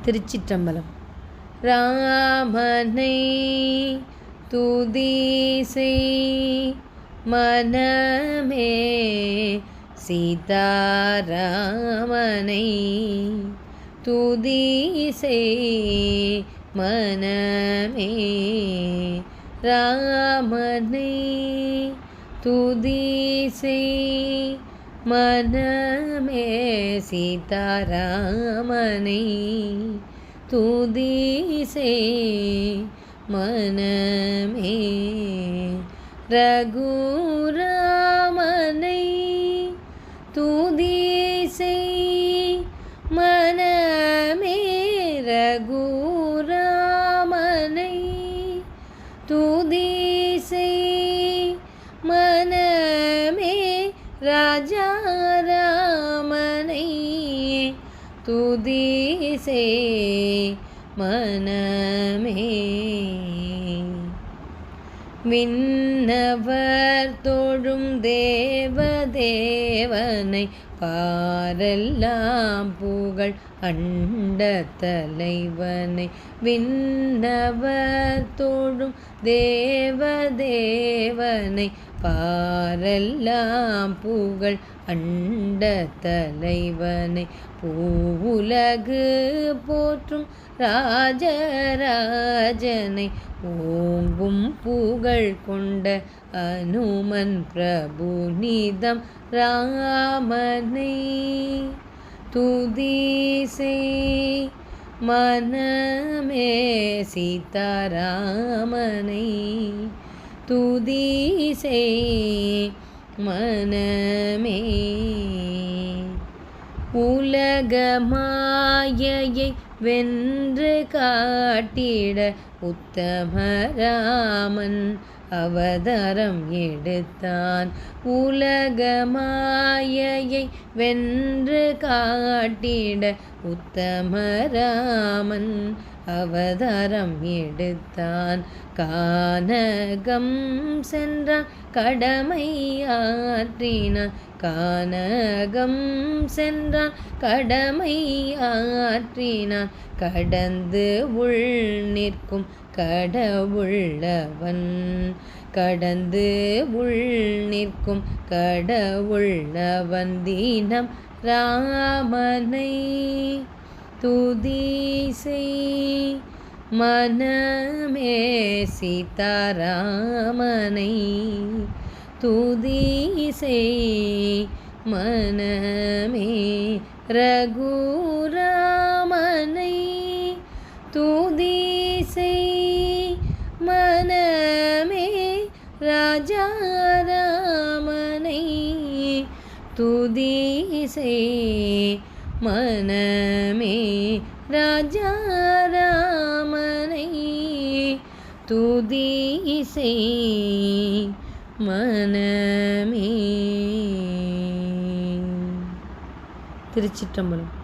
திருச்சிற்றம்பலம். ராமனை துதி செய் மனமே, சீதாராமனை துதி செய் மனமே, ராமனை துதி செய் மனமே, சீதாராமனை துதி செய் மனமே, ரகுராமனை துதி செய் மனமே, ரகுராமனை துதி செய் மனமே, ராஜாராமனை துதி செய் மனமே, விண்ணவர் தொழும் தேவதேவனை பாரெல்லாம் புகழ் அண்ட தலைவனை, விண்ணவர் தொழும் தேவதேவனை பாரெல்லாம் புகழ் அண்ட தலைவனை, பூவுலகு போற்றும் ராஜராஜனை, ஓங்கும் புகழ் கொண்ட அனுமன் பிரபுநிதம் ராமனை துதி செய் மனமே, சீதாராமனை துதி செய் மனமே, உலக மாயையை வென்று காட்டிட உத்தமராமன் அவதாரம் எடுத்தான், உலக மாயையை வென்று காட்டிட உத்தமராமன் அவதாரம் எடுத்தான், கானகம் சென்றான் கடமையாற்றினான், கானகம் சென்றான் கடமையாற்றினான், கடந்து உள் நிற்கும் கடவுளவன், கடந்து உள் நிற்கும் கடவுளவன், தீனம் ராமனை துதி செய் மனமே, சீதாராமனை துதி செய் மனமே, ரகுராமனை துதி செய் மனமே, ராஜாராமனை துதி செய் மனமே, ராஜாராமனை துதி செய் மனமே. திருச்சிற்றம்பலம்.